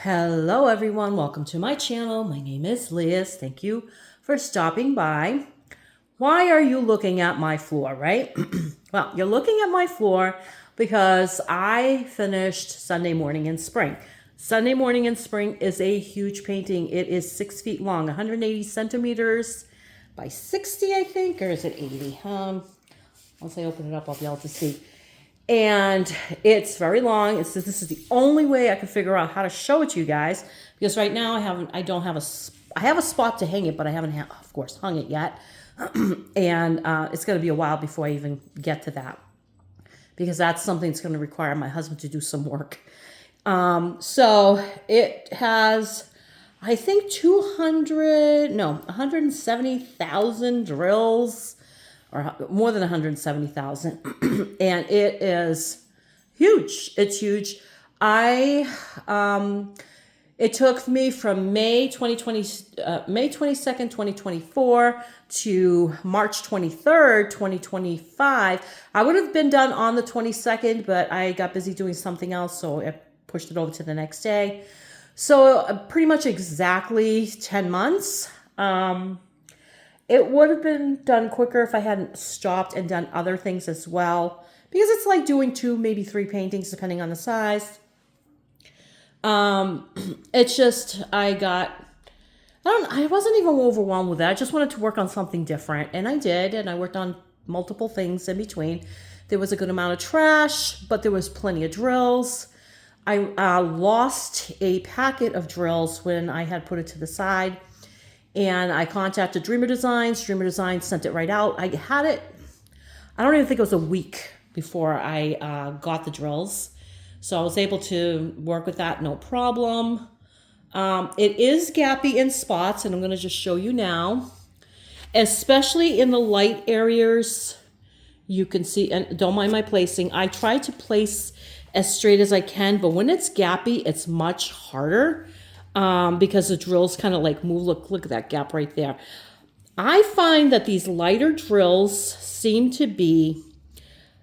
Hello everyone, welcome to my channel. My name is Liz. Thank you for stopping by. Why are you looking at my floor, right? Well, you're looking at my floor because I finished Sunday Morning in Spring. Sunday Morning in Spring is a huge painting. It is 6 feet long, 180 centimeters by 60, I think, or is it 80? Once I open it up, I'll be able to see. And it's very long. This is the only way I can figure out how to show it to you guys, because right now I have a spot to hang it, but I haven't, of course, hung it yet. And it's going to be a while before I even get to that, because that's something that's going to require my husband to do some work. So it has, I think, 170,000 drills, or more than 170,000. And it is huge. It's huge. It took me from May 22nd, 2024 to March 23rd, 2025. I would have been done on the 22nd, but I got busy doing something else, so I pushed it over to the next day. So pretty much exactly 10 months. It would have been done quicker if I hadn't stopped and done other things as well, because it's like doing 2, maybe 3 paintings depending on the size. It's just, I wasn't even overwhelmed with that. I just wanted to work on something different, and I did, and I worked on multiple things in between. There was a good amount of trash, but there was plenty of drills. I lost a packet of drills when I had put it to the side. And I contacted Dreamer Designs. Dreamer Designs sent it right out. I had it, I don't even think it was a week before I got the drills. So I was able to work with that, no problem. It is gappy in spots, and I'm going to just show you now. Especially in the light areas, you can see, and don't mind my placing. I try to place as straight as I can, but when it's gappy, it's much harder. Because the drills kind of like move. Look at that gap right there. I find that these lighter drills seem to be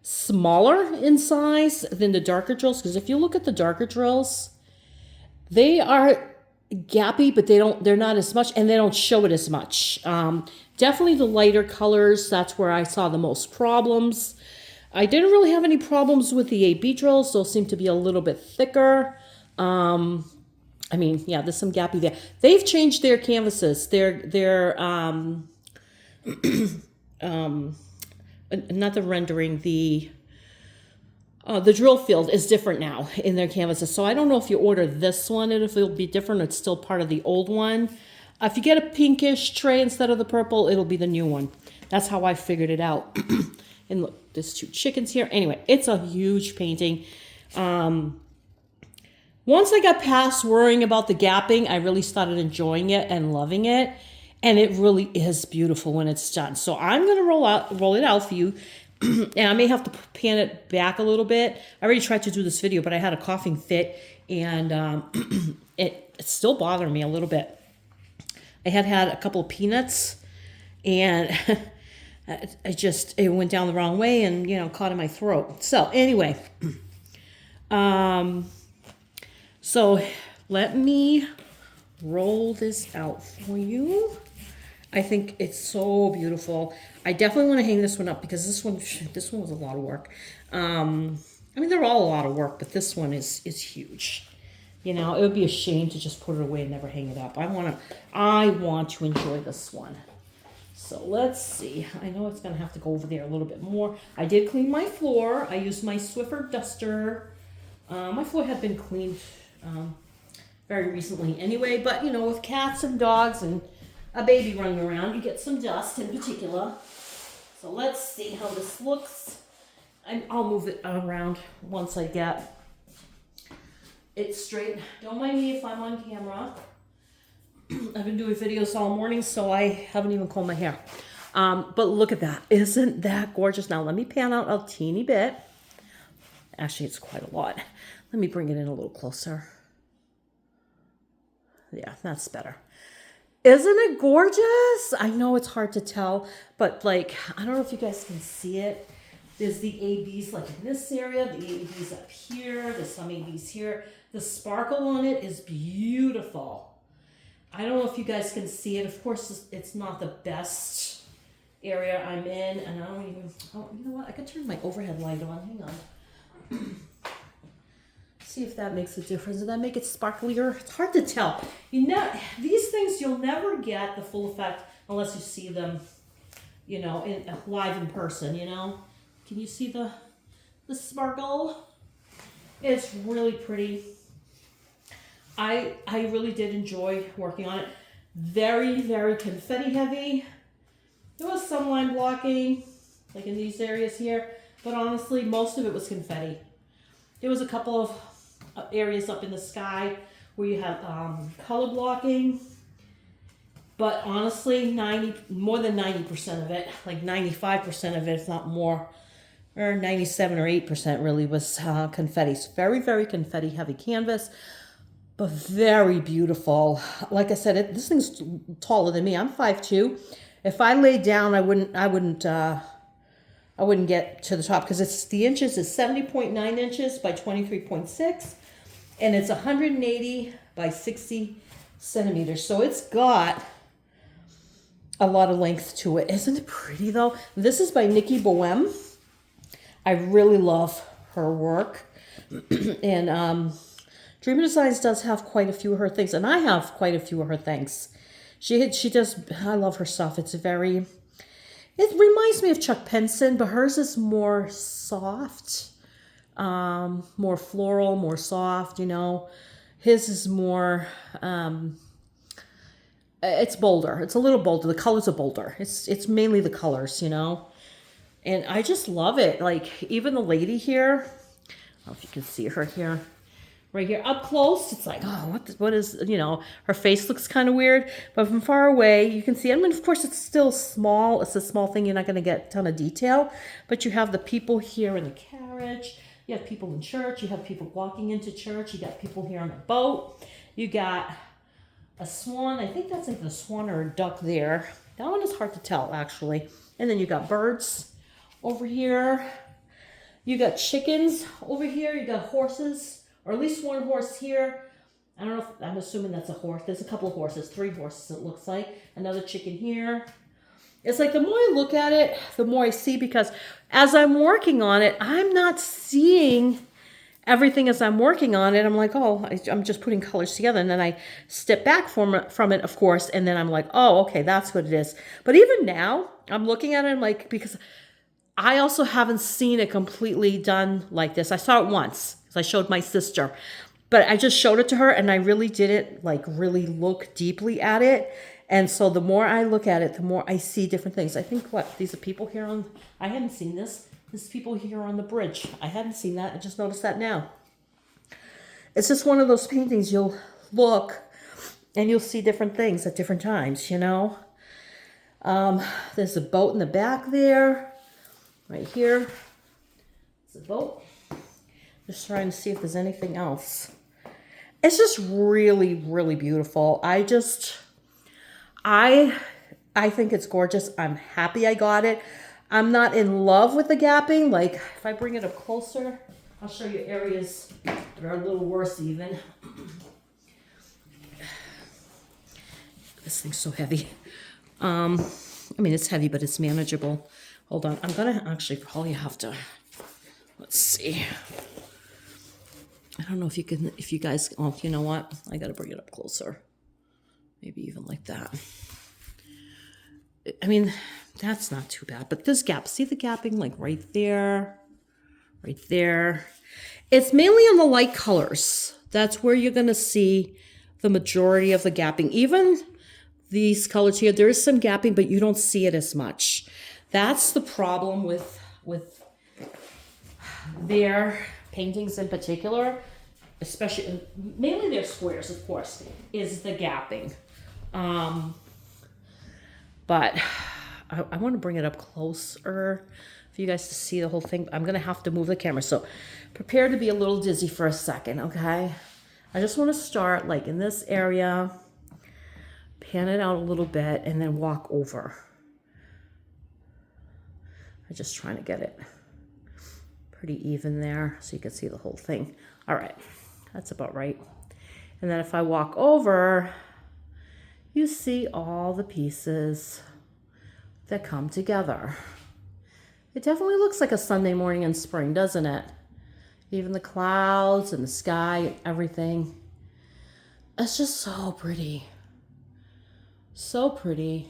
smaller in size than the darker drills. Because if you look at the darker drills, they are gappy, but they're not as much, and they don't show it as much. Definitely the lighter colors, that's where I saw the most problems. I didn't really have any problems with the AB drills. Those seem to be a little bit thicker. I mean, yeah, there's some gappy there. They've changed their canvases. They're not the rendering, the drill field is different now in their canvases. So I don't know if you order this one and if it'll be different. It's still part of the old one. If you get a pinkish tray instead of the purple, it'll be the new one. That's how I figured it out. And look, there's 2 chickens here. Anyway, it's a huge painting. Once I got past worrying about the gapping, I really started enjoying it and loving it. And it really is beautiful when it's done. So I'm going to roll it out for you. And I may have to pan it back a little bit. I already tried to do this video, but I had a coughing fit. And it still bothered me a little bit. I had a couple of peanuts. And it went down the wrong way and, caught in my throat. So anyway. So let me roll this out for you. I think it's so beautiful. I definitely want to hang this one up because this one was a lot of work. I mean, they're all a lot of work, but this one is huge. It would be a shame to just put it away and never hang it up. I want to enjoy this one. So let's see. I know it's going to have to go over there a little bit more. I did clean my floor. I used my Swiffer duster. My floor had been cleaned very recently anyway, but with cats and dogs and a baby running around, you get some dust in particular. So let's see how this looks. I'll move it around once I get it straight. Don't mind me if I'm on camera. I've been doing videos all morning, so I haven't even combed my hair. But look at that. Isn't that gorgeous? Now let me pan out a teeny bit. Actually, it's quite a lot. Let me bring it in a little closer. Yeah, that's better. Isn't it gorgeous? I know it's hard to tell, but I don't know if you guys can see it. There's the ABs like in this area, the ABs up here, there's some ABs here. The sparkle on it is beautiful. I don't know if you guys can see it. Of course, it's not the best area I'm in, and I don't even, oh, you know what? I could turn my overhead light on. Hang on. See if that makes a difference. Does that make it sparklier? It's hard to tell. You know, these things you'll never get the full effect unless you see them, you know, live in person. You know, can you see the sparkle? It's really pretty. I really did enjoy working on it. Very, very confetti heavy. There was some line blocking, like in these areas here, but honestly, most of it was confetti. There was a couple of areas up in the sky where you have color blocking, but honestly, more than 90% of it, like 95% of it, if not more, or 97 or 8% really was confetti. It's very, very confetti heavy canvas, but very beautiful. Like I said, this thing's taller than me. I'm 5'2". If I laid down, I wouldn't get to the top because the inches is 70.9 inches by 23.6, and it's 180 by 60 centimeters. So it's got a lot of length to it. Isn't it pretty though? This is by Nicky Boehme. I really love her work. And Dreamer Designs does have quite a few of her things, and I have quite a few of her things. She does, I love her stuff. It reminds me of Chuck Penson, but hers is more soft, more floral, more soft, you know. His is more, it's bolder. It's a little bolder. The colors are bolder. It's mainly the colors, you know. And I just love it. Like, even the lady here, I don't know if you can see her here. Right here, up close, it's like, oh, what is, you know, her face looks kind of weird. But from far away, you can see, I mean, of course, it's still small. It's a small thing. You're not going to get a ton of detail. But you have the people here in the carriage. You have people in church. You have people walking into church. You got people here on a boat. You got a swan. I think that's like a swan or a duck there. That one is hard to tell, actually. And then you got birds over here. You got chickens over here. You got horses. Or at least one horse here. I don't know if, I'm assuming that's a horse. There's a couple of horses, 3 horses it looks like. Another chicken here. It's like the more I look at it, the more I see, because as I'm working on it, I'm not seeing everything as I'm working on it. I'm like, oh, I'm just putting colors together. And then I step back from it, of course, and then I'm like, oh, okay, that's what it is. But even now, I'm looking at it, I'm like, because I also haven't seen it completely done like this. I saw it once. I showed my sister, but I just showed it to her, and I really didn't like really look deeply at it. And so the more I look at it, the more I see different things. I think these are people here I hadn't seen this. There's people here on the bridge. I hadn't seen that. I just noticed that now. It's just one of those paintings you'll look and you'll see different things at different times, you know. There's a boat in the back there. Right here. There's a boat. Just trying to see if there's anything else. It's just really, really beautiful. I think it's gorgeous. I'm happy I got it. I'm not in love with the gapping. Like, if I bring it up closer, I'll show you areas that are a little worse even. This thing's so heavy. I mean, it's heavy, but it's manageable. Hold on. I'm going to actually probably have to, let's see. I don't know if you guys, oh, you know what? I got to bring it up closer. Maybe even like that. I mean, that's not too bad, but this gap, see the gapping like right there, right there. It's mainly on the light colors. That's where you're going to see the majority of the gapping. Even these colors here, there is some gapping, but you don't see it as much. That's the problem with their paintings in particular, especially, mainly their squares, of course, is the gapping. But I want to bring it up closer for you guys to see the whole thing. I'm going to have to move the camera, so prepare to be a little dizzy for a second, okay? I just want to start like in this area, pan it out a little bit, and then walk over. I'm just trying to get it pretty even there so you can see the whole thing. All right, That's about right. And then if I walk over, you see all the pieces that come together. It definitely looks like a Sunday morning in spring, doesn't it? Even the clouds and the sky and everything. It's just so pretty. So pretty.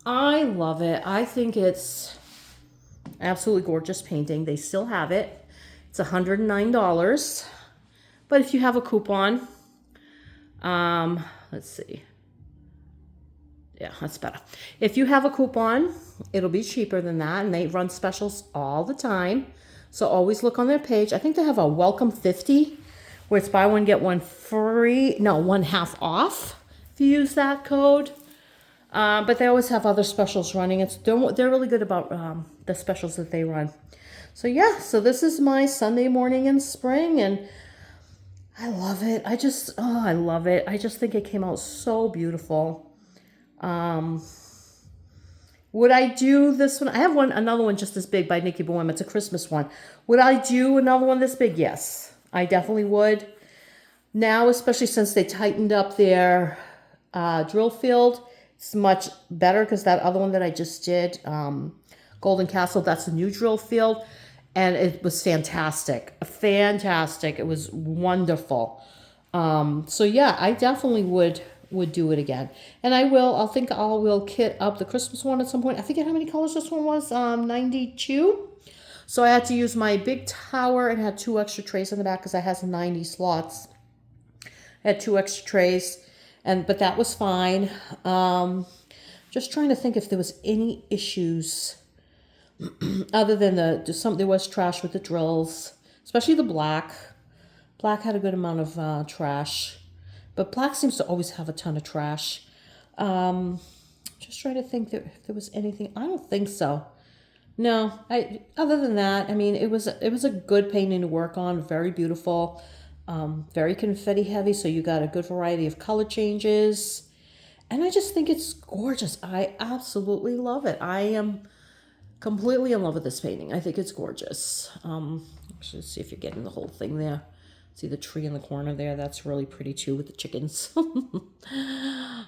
I love it. I think it's absolutely gorgeous painting. They still have it. It's $109. But if you have a coupon, let's see. Yeah, that's better. If you have a coupon, it'll be cheaper than that. And they run specials all the time. So always look on their page. I think they have a welcome 50 where it's buy one, get one free. No, one half off if you use that code. But they always have other specials running. They're really good about the specials that they run. So yeah, so this is my Sunday morning in spring, and I love it. I love it. I just think it came out so beautiful. Would I do this one? I have another one just as big by Nicky Boehme. It's a Christmas one. Would I do another one this big? Yes, I definitely would. Now, especially since they tightened up their drill field, it's much better because that other one that I just did, Golden Castle, that's a new drill field. And it was fantastic. Fantastic. It was wonderful. So yeah, I definitely would do it again. And I think I will kit up the Christmas one at some point. I forget how many colors this one was, 92. So I had to use my big tower and had 2 extra trays in the back because I had 90 slots. I had 2 extra trays, but that was fine. Just trying to think if there was any issues other than there was trash with the drills, especially the black. Black had a good amount of trash. But black seems to always have a ton of trash. Just trying to think if there was anything. I don't think so. No, other than that, I mean, it was a good painting to work on. Very beautiful, very confetti heavy. So you got a good variety of color changes, and I just think it's gorgeous. I absolutely love it. I am completely in love with this painting. I think it's gorgeous. Let's see if you're getting the whole thing there. See the tree in the corner there? That's really pretty too with the chickens.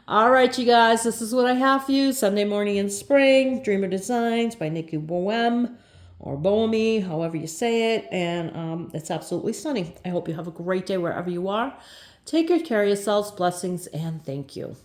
All right, you guys, this is what I have for you. Sunday morning in spring, Dreamer Designs by Nicky Boehme or Boehme, however you say it. And it's absolutely stunning. I hope you have a great day wherever you are. Take good care of yourselves. Blessings and thank you.